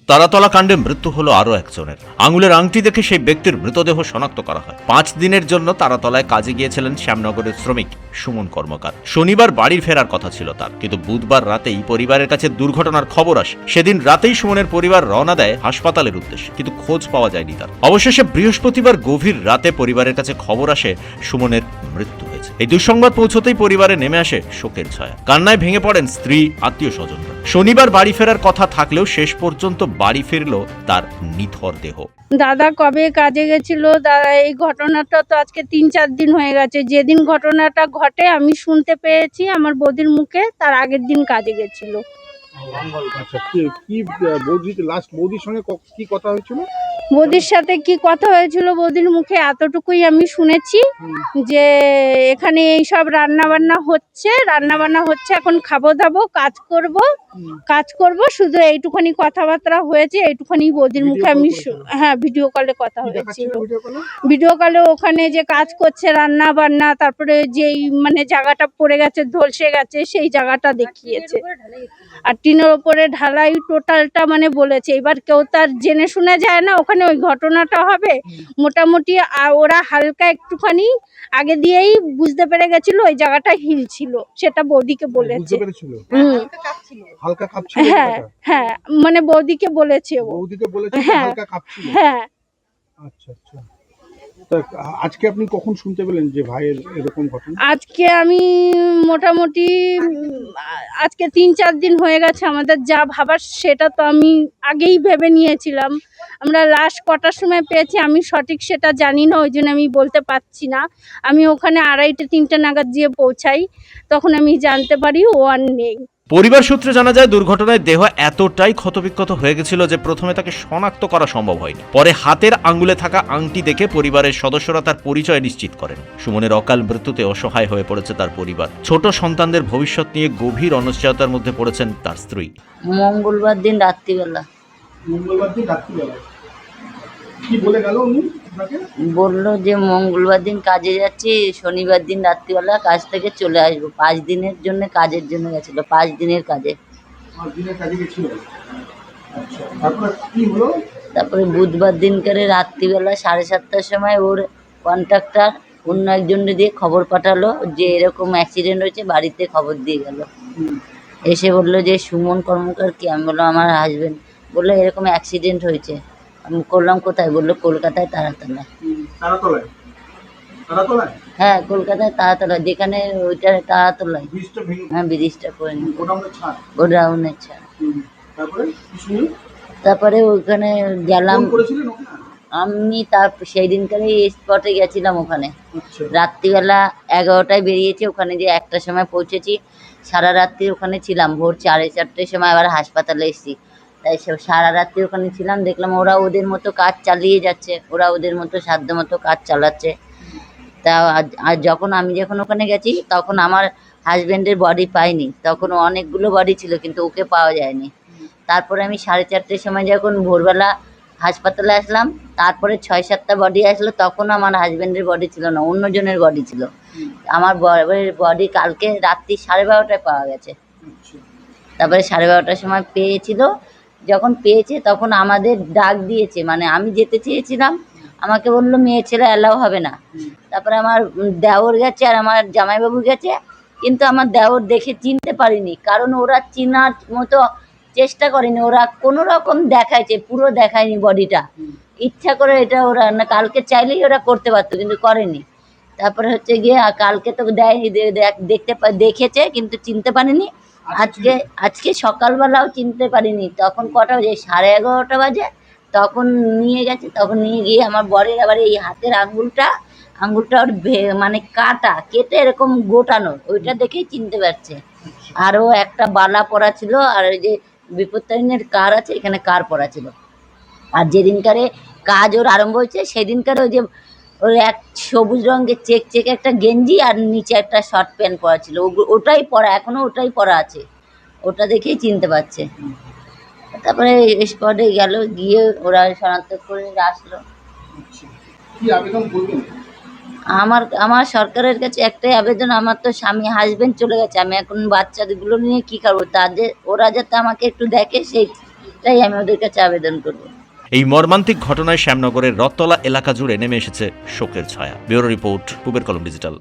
তারাতলা কাণ্ডে মৃত্যু হলো আরও একজনের। আঙুলের আংটি দেখে সেই ব্যক্তির মৃতদেহ শনাক্ত করা হয়। 5 দিনের জন্য তারাতলায় কাজে গিয়েছিলেন শ্যামনগরের শ্রমিক সুমন কর্মকার। শনিবার বাড়ির ফেরার কথা ছিল তার, কিন্তু বুধবার রাতেই পরিবারের কাছে দুর্ঘটনার খবর আসে। সেদিন রাতেই সুমনের পরিবার রওনা দেয় হাসপাতালের উদ্দেশ্যে, কিন্তু খোঁজ পাওয়া যায়নি তার। অবশেষে বৃহস্পতিবার গভীর রাতে পরিবারের কাছে খবর আসে সুমনের মৃত্যু হয়েছে। এই দুঃসংবাদ পৌঁছতেই পরিবারে নেমে আসে শোকের ছায়া। কান্নায় ভেঙে পড়েন স্ত্রী, আত্মীয় স্বজনরা। শনিবার বাড়ি ফেরার কথা থাকলেও শেষ পর্যন্ত বাড়ি ফিরল তার নিথর দেহ। দাদা কবে কাজে গেছিল, দাদা এই ঘটনাটা তো আজকে 3-4 দিন হয়ে গেছে। যেদিন ঘটনাটা ঘটে আমি শুনতে পেয়েছি আমার বৌদির মুখে, তার আগের দিন কাজে গেছিল। আচ্ছা, কি বৌদির সঙ্গে কি কথা হয়েছিল? বৌদির সাথে কি কথা হয়েছিল বৌদির মুখে এতটুকুই আমি শুনেছি, যে এখানে এই সব রান্না বান্না হচ্ছে, এখন খাবো দাবো, কাজ করব, শুধু এইটুখানি কথাবার্তা হয়েছে। এইটুখানি বৌদির মুখে আমি হ্যাঁ, ভিডিও কলে কথা হয়েছিল। ভিডিও কলে ওখানে যে কাজ করছে রান্না বান্না, তারপরে যেই মানে জায়গাটা পড়ে গেছে, ধলসে গেছে, সেই জায়গাটা দেখিয়েছে। আর টিনের উপরে ঢালাই টোটালটা মানে বলেছে। এবার কেউ তার জেনে শুনে যায় না ওখানে ওই ঘটনাটা হবে। মোটামুটি ওরা হালকা একটুখানি আগে দিয়েই বুঝতে পেরে গেছিল ওই জায়গাটা হিল ছিল, সেটা বৌদিকে বলেছে। হালকা কাঁপছিল? হ্যাঁ হ্যাঁ, মানে বৌদিকে বলেছে ও। হ্যাঁ হালকা কাঁপছিল। হ্যাঁ। আচ্ছা আচ্ছা। তা আজকে আপনি কখন শুনতে পেলেন যে ভাইয়ের এরকম ঘটনা? আজকে আমি মোটামুটি আজকে 3-4 দিন হয়ে গেছে। আমাদের যা ভাবার সেটা তো আমি আগেই ভেবে নিয়েছিলাম। আমরা লাস্ট কটার সময় পেয়েছি আমি সঠিক সেটা জানি না, ওই জন্য আমি বলতে পারছি না। আমি ওখানে 2:30-3টে নাগাদ গিয়ে পৌঁছাই, তখন আমি জানতে পারি ও আর নেই। পরিবার সূত্রে জানা যায় দুর্ঘটনায় দেহ এতটাই ক্ষতবিক্ষত হয়ে গেছিল যে প্রথমে তাকে শনাক্ত করা সম্ভব হয়নি। পরে হাতের আঙ্গুলে থাকা আংটি দেখে পরিবারের সদস্যরা তার পরিচয় নিশ্চিত করেন। সুমনের অকাল মৃত্যুতে অসহায় হয়ে পড়েছে তার পরিবার। ছোট সন্তানদের ভবিষ্যৎ নিয়ে গভীর অনিশ্চয়তার মধ্যে পড়েছেন তার স্ত্রী। মঙ্গলবার দিন রাত্রিবেলা কি বলে গেল উনি আপনাকে? বললো যে মঙ্গলবার দিন কাজে যাচ্ছি, শনিবার দিন রাত্রিবেলা কাজ থেকে চলে আসবো। 5 দিনের জন্য কাজের জন্য গেছিল, 5 দিনের কাজে। 5 দিনের কাজে গেছিল। আচ্ছা, তারপর কি হলো? তারপরে বুধবার দিনকারে রাত্রিবেলা 7:30টার সময় ওর কন্ট্রাক্টর অন্য একজনকে দিয়ে খবর পাঠালো যে এরকম অ্যাক্সিডেন্ট হয়েছে, বাড়িতে খবর দিয়ে গেল। এসে বললো যে সুমন কর্মকার কি? আমি বললাম আমার হাজবেন্ড। বললো এরকম অ্যাক্সিডেন্ট হয়েছে। আমি করলাম কোথায়? বললো কলকাতায় তারাতলায়। তারাতলায়? তারাতলায়? হ্যাঁ, কলকাতায় তারাতলায়, যেখানে ওইটা তারাতলায়। ব্রিজটা ভেঙে হ্যাঁ, ব্রিজটা করে নি, গোডাউনের ছাদ। গোডাউনের ছাড়। তারপরে কি শুনলেন? তারপরে ওইখানে গেলাম ফোন করেছিলেন ওখানে? আমি। সেই দিনকারে স্পটে গেছিলাম ওখানে। আচ্ছা। রাত্রিবেলা 11টায় বেরিয়েছি, ওখানে যে 1টার সময় পৌঁছেছি। সারা রাত্রি ওখানে ছিলাম, ভোর 4:30টার সময় আবার হাসপাতালে এসেছি। তাই সারা রাত্রি ওখানে ছিলাম, দেখলাম ওরা ওদের মতো কাজ চালিয়ে যাচ্ছে, ওরা ওদের মতো সাধ্য মতো কাজ চালাচ্ছে। তা আর আমি যখন ওখানে গেছি তখন আমার হাজব্যান্ডের বডি পাইনি, তখন অনেকগুলো বডি ছিল কিন্তু ওকে পাওয়া যায়নি। তারপরে আমি 4:30টার সময় যখন ভোরবেলা হাসপাতালে আসলাম, তারপরে 6-7টা বডি আসলো, তখন আমার হাজব্যান্ডের বডি ছিল না, অন্যজনের বডি ছিল। আমার বডি কালকে রাত্রি 12:30টায় পাওয়া গেছে। তারপরে 12:30টার সময় পেয়েছিল, যখন পেয়েছে তখন আমাদের ডাক দিয়েছে, মানে আমি যেতে চেয়েছিলাম, আমাকে বললো মেয়ে ছেলে অ্যালাউ হবে না। তারপরে আমার দেওর গেছে আর আমার জামাইবাবু গেছে, কিন্তু আমার দেওর দেখে চিনতে পারিনি, কারণ ওরা চেনার মতো চেষ্টা করেনি। ওরা কোনো রকম দেখাইছে, পুরো দেখায়নি বডিটা, ইচ্ছা করে এটা ওরা না, কালকে চাইলেই ওরা করতে পারতো কিন্তু করেনি। তারপরে হচ্ছে গিয়ে কালকে তো দেয়নি, দেখেছে কিন্তু চিনতে পারিনি। আজকে সকালবেলাও চিনতে পারিনি, তখন কটা বাজে? 11:30 বাজে। তখন নিয়ে গেছে, তখন নিয়ে গিয়ে আমার বরের আবার এই হাতের আঙুলটা ওর মানে কেটে এরকম গোটানো, ওইটা দেখেই চিনতে পারছে। আরও একটা বালা পরা ছিল, আর ওই যে বিপত্তারিণীর কার আছে, এখানে কার পরা ছিল। আর যেদিনকারে কাজ ওর আরম্ভ হয়েছে সেদিনকারে ওই যে ওর এক সবুজ রঙের চেক একটা গেঞ্জি আর নিচে একটা শর্ট প্যান্ট পরা ছিল, ওটাই পরা, এখনো ওটাই পরা আছে, ওটা দেখেই চিনতে পারছে। তারপরে স্পটে গেল, গিয়ে ওরা শনাক্ত করে আসলো। কি আবেদন করবেন? আমার সরকারের কাছে একটাই আবেদন, আমার তো স্বামী হাজবেন্ড চলে গেছে, আমি এখন বাচ্চাগুলো নিয়ে কি করবো? ওরা যাতে আমাকে একটু দেখে, এটাই আমি ওদের কাছে আবেদন করবো। এই মর্মান্তিক ঘটনায় শ্যামনগরের রথতলা এলাকা জুড়ে নেমে এসেছে শোকের ছায়া। ব্যুরো রিপোর্ট, পূবের কলম ডিজিটাল।